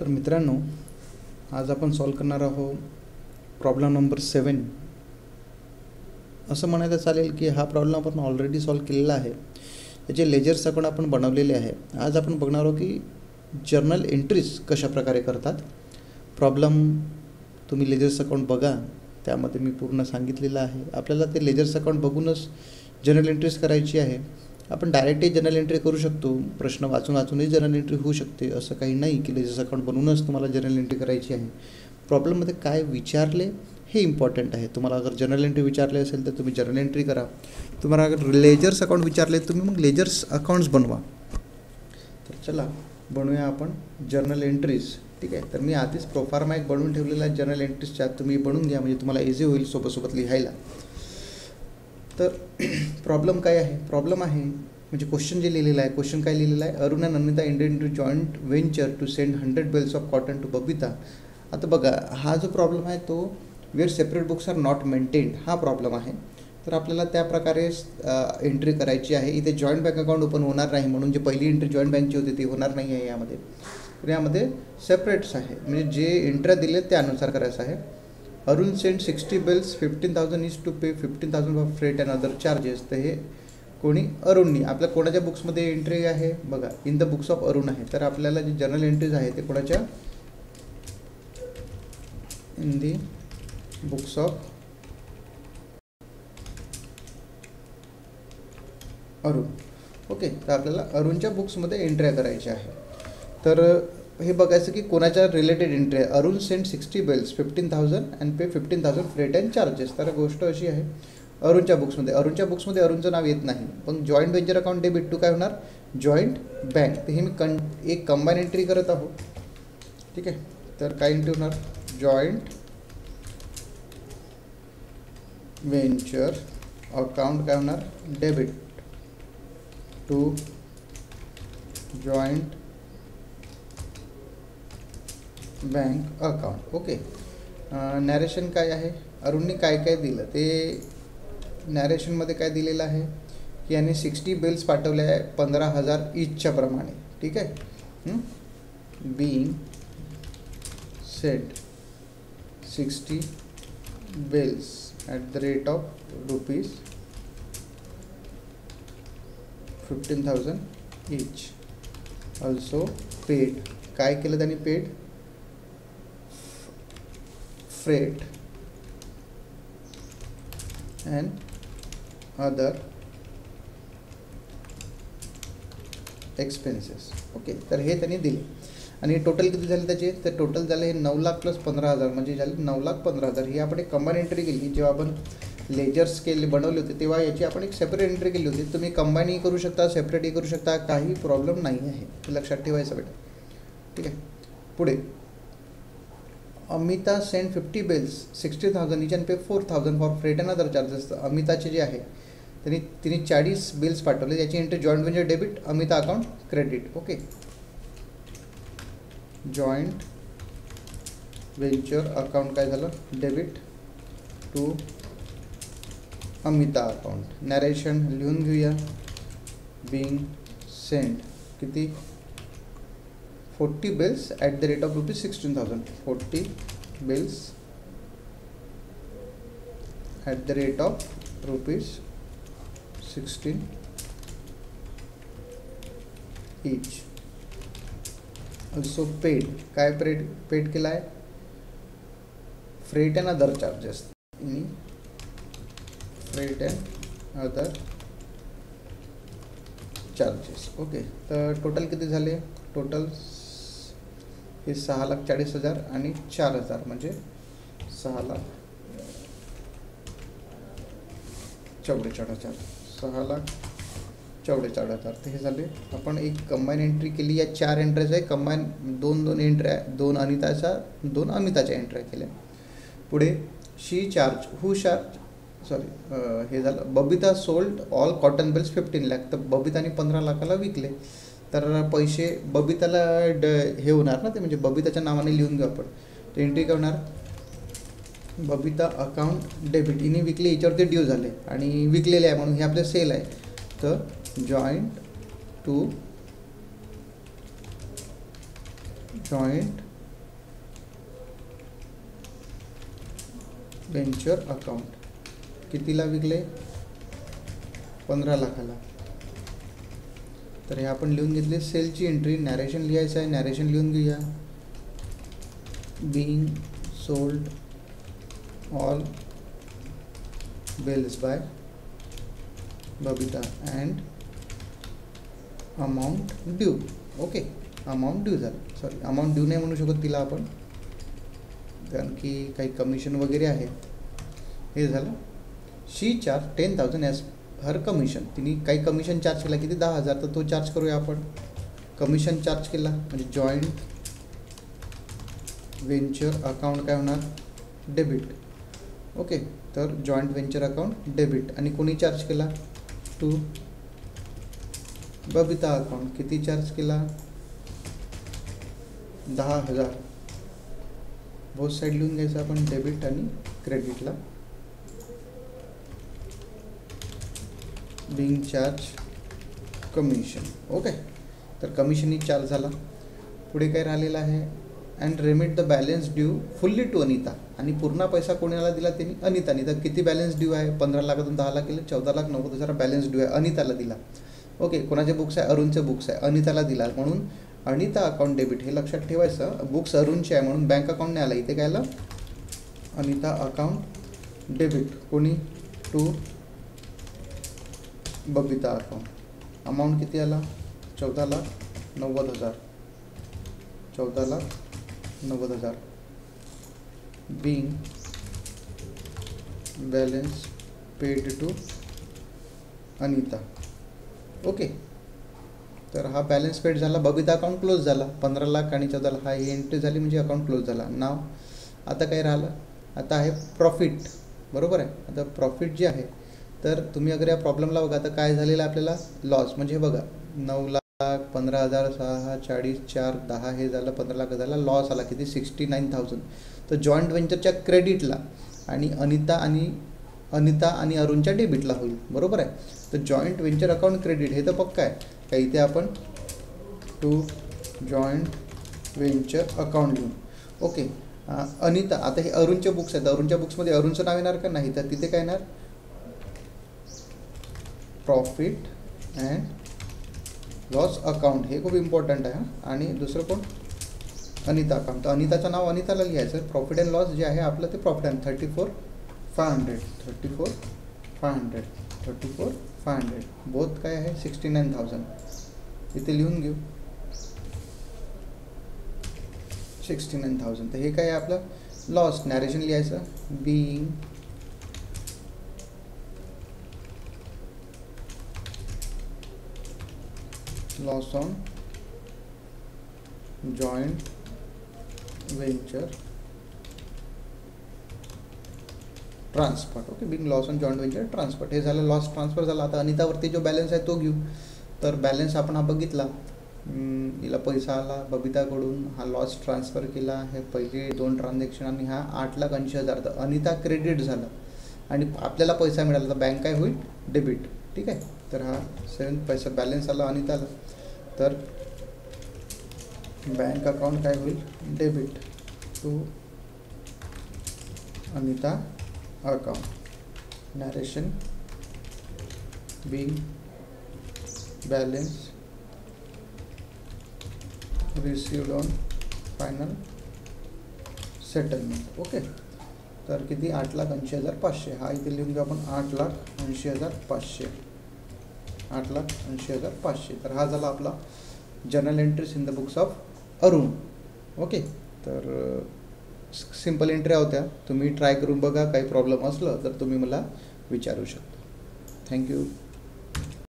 तर मित्रांनो, आज आपण सॉल्व करणार आहोत प्रॉब्लेम नंबर 7. असं म्हणायला चालेल की हा प्रॉब्लेम आपण ऑलरेडी सॉल्व केलेला आहे. त्याचे लेजर्स आपण बनवलेले आहे. आज आपण बघणार आहोत की जर्नल एंट्रीज कशा प्रकारे करतात. प्रॉब्लेम तुम्ही लेजर्स अकाउंट बघा, त्यामध्ये मी पूर्ण सांगितलेलं आहे. आपल्याला ते लेजर्स अकाउंट बघूनच जर्नल एंट्रीज करायची आहे. आपण डायरेक्टही जर्नल एंट्री करू शकतो. प्रश्न वाचूनही जर्नल एंट्री होऊ शकते. असं काही नाही की लेजर्स अकाउंट बनवूनच तुम्हाला जर्नल एंट्री करायची आहे. प्रॉब्लेममध्ये काय विचारले हे इम्पॉर्टंट आहे. तुम्हाला अगर जर्नल एंट्री विचारले असेल तर तुम्ही जर्नल एंट्री करा. तुम्हाला अगर लेजर्स अकाउंट विचारले तुम्ही मग लेजर्स अकाउंट्स बनवा. तर चला बनवूया आपण जर्नल एंट्रीज. ठीक आहे. तर मी आधीच प्रोफार्मा एक बनवून ठेवलेला आहे जर्नल एंट्रीजच्या. तुम्ही बनवून घ्या म्हणजे तुम्हाला इझी होईल सोबत लिहायला. तर प्रॉब्लेम काय आहे? प्रॉब्लेम आहे म्हणजे क्वेश्चन जे लिहिलेलं आहे. क्वेश्चन काय लिहिलेलं आहे? Arun and Namita intend to joint venture to send 100 bales of cotton to Babita. आता बघा, हा जो प्रॉब्लेम आहे तो where separate books are not maintained हा प्रॉब्लेम आहे. तर आपल्याला त्या प्रकारे एंट्री करायची आहे. इथे जॉईंट बँक अकाउंट ओपन होणार नाही, म्हणून जे पहिली एंट्री जॉईंट बँकची होती ती होणार नाही आहे यामध्ये. तर यामध्ये सेपरेट्स आहे म्हणजे जे एंट्र्या दिले त्यानुसार करायचं आहे. Arun send 60 bills 15,000 is to pay 15,000 for freight and other charges. तर हे कोणी? अरुणनी. आपल्या कोणाच्या बुक्समध्ये एंट्री आहे? बघा, in the books of Arun आहे. तर आपल्याला जे जर्नल एंट्रीज आहे ते कोणाच्या? In the books of Arun. Okay. तर आपल्याला अरुणच्या बुक्समध्ये एंट्र्या करायच्या आहे. तर हे बघायचं की कोणाच्या रिलेटेड एंट्री आहे. Arun send 60 bills 15,000 and pay 15,000 freight and charges. तर गोष्ट अशी आहे अरुणच्या बुक्समध्ये अरुणचं नाव येत नाही. पण joint venture account debit to काय होणार? Joint bank. तर हे मी एक कंबाईन एंट्री करत आहोत. ठीक आहे. तर काय एंट्री होणार? जॉईंट व्हेंचर अकाउंट काय होणार? Debit to joint bank account. Okay. Narration काय आहे? अरुणनी काय काय दिलं ते नॅरेशनमध्ये काय दिलेलं आहे की याने 60 बिल्स पाठवले आहे 15,000 ईचच्या प्रमाणे. ठीक आहे. Being Saint 60 bills at the rate of rupees 15,000 each. Also paid. काय केलं त्यांनी? Paid freight and other expenses. Okay. तर हे त्यांनी दिले. आणि टोटल किती झाले त्याचे? तर टोटल झाले हे 9 लाख प्लस 15,000 म्हणजे झाले 9,15,000. ही आपण एक कंबाईन एंट्री केली. जेव्हा आपण लेजर्स बनवले होते तेव्हा याची आपण एक सेपरेट एंट्री केली होती. तुम्ही कंबाईनही करू शकता, सेपरेटही करू शकता, काही प्रॉब्लेम नाही आहे. हे लक्षात ठेवायचं बेटा. ठीक आहे. पुढे Amita send 50 bills 60,000 each and pay 4,000 for freight and other charges. अमिताचे जे आहे तिने 40 बिल्स पाठवले. याची entry joint venture debit, Amita account credit. Okay. Joint venture account काय झालं? Debit to Amita account. Narration लिहून घेऊया. बीइंग सेंड किती? 40 bills at the rate of rupees 16,000. 40 bills at the rate of rupees 16 each. Also paid. काय paid केला आहे? Freight and other charges. Freight and other charges. Okay. तर total किती झाले? Total हे 6,40,000 आणि 4,000 म्हणजे 6,44,000. 6,44,000. तर हे झाले. आपण एक कंबाईन एंट्री केली. या 4 एंट्रीज आहे. कंबाईन दोन एंट्र्या, 2 अनिताच्या 2 अमिताच्या एंट्र्या केल्या. पुढे शी चार्ज हू चार्ज हे झालं. Babita sold all cotton bills 15 lakh. तर बबिताने 15 लाखाला विकले. तर पैसे बबिताला हे होणार ना, ते म्हणजे बबिताच्या नावाने लिहून घेऊ आपण. तर एंट्री काय होणार? Babita account debit. हिने विकले, याच्यावरती ड्यू झाले आणि विकलेले आहे म्हणून हे आपले सेल आहे. तर joint to joint venture account कितीला विकले? 15 लाखाला. तर हे आपण लिहून घेतले. सेलची एंट्री, नॅरेशन लिहायचं आहे, नॅरेशन लिहून घेऊया. Being sold all bales by Babita and amount due. Okay, amount due झालं. सॉरी, अमाऊंट ड्यू नाही म्हणू शकत तिला आपण, कारण की काही कमिशन वगैरे आहे. हे झालं. शी चार्ज 10,000 ॲज हर कमिशन. तिने काही कमिशन चार्ज केला, किती? 10,000. तर तो चार्ज करूया आपण. कमिशन चार्ज केला म्हणजे जॉईंट व्हेंचर अकाउंट काय होणार? डेबिट. ओके, तर जॉईंट व्हेंचर अकाउंट डेबिट. आणि कोणी चार्ज केला? To Babita account. किती चार्ज केला? 10,000. बोथ साईड लिहून घ्यायचं आपण, डेबिट आणि क्रेडिटला. Being charge commission. ओके, तर कमिशनही चार्ज झाला. पुढे काय राहिलेलं आहे? And remit the balance due fully to Anita. आणि पूर्ण पैसा कोणाला दिला त्यांनी? अनिताने. तर किती बॅलन्स ड्यू आहे? 15 लाखातून 10 लाख केले, 14,90,000 बॅलन्स ड्यू आहे. अनिताला दिला. ओके, कोणाचे बुक्स आहे? अरुणचे बुक्स आहे, अनिताला दिला. म्हणून अनिता अकाउंट डेबिट. हे लक्षात ठेवायचं. बुक्स अरुणचे आहे म्हणून बँक अकाउंट नाही आला. इथे काय आलं? Anita account debit. कोणी? To Babita account. अमाऊंट किती आला? 14,90,000. 14,90,000. Being balance paid to Anita. Okay, तर हा बॅलन्स पेड झाला. बबिता अकाउंट क्लोज झाला. 15 लाख आणि 14 लाख. हा ही एंट्री झाली म्हणजे अकाउंट क्लोज झाला. नाव आता काय राहिलं? आता आहे प्रॉफिट. बरोबर आहे. आता प्रॉफिट जे आहे, तर तुम्ही अगर या प्रॉब्लेमला बघा, तर काय झालेलं आहे आपल्याला? लॉस. म्हणजे बघा, 9,00,000, 15,000, 6, 40, 4, 10 हे झालं, 15 लाख झाला. लॉस आला किती? 69,000. तर जॉईंट व्हेंचरच्या क्रेडिटला आणि अनिता आणि अरुणच्या डेबिटला होईल. बरोबर आहे. तर जॉईंट व्हेंचर अकाउंट क्रेडिट हे तर पक्का आहे का? इथे आपण टू जॉईंट व्हेंचर अकाउंट लिहू. ओके, अनिता. आता हे अरुणचे बुक्स आहेत. अरुणच्या बुक्समध्ये अरुणचं नाव येणार का? नाही. तर तिथे काय येणार? Profit and loss account. हे खूप इम्पॉर्टंट आहे. आणि दुसरं कोण? अनिता अकाउंट. तर अनिताचं नाव अनिताला लिहायचं. प्रॉफिट अँड लॉस जे आहे आपलं ते प्रॉफिट अँड 34,500. 34,500. बोथ काय आहे? 69,000. इथे लिहून घेऊ 69,000. तर हे काय आहे आपलं? लॉस. नॅरेशन लिहायचं. Being loss on joint venture transfer. Okay, Bing loss on joint venture transfer. हे झालं, लॉस ट्रान्सफर झाला. आता अनितावरती जो बॅलन्स आहे तो घेऊ. तर बॅलन्स आपण हा बघितला. हिला पैसा आला बबिताकडून, हा लॉस ट्रान्सफर केला. हे पहिले 2 ट्रान्झॅक्शन आणि हा 8,80,000. तर अनिता क्रेडिट झालं आणि आपल्याला पैसा मिळाला. तर बँक काय होईल? डेबिट. ठीक आहे. तर हा 7 पैसा बॅलन्स आला अनिताला. तर बँक अकाउंट काय होईल? Debit to Anita account. Narration being balance received on final settlement. Okay, तर किती? 8,80,500. हा इथे लिहून घेऊ आपण 8,80,500. 8,80,500. तर हा झाला आपला journal entries in the books of Arun. Okay, तर सिंपल एंट्री होत्या. तुम्ही ट्राय करून बघा. काही प्रॉब्लेम असलं तर तुम्ही मला विचारू शकता. थँक्यू.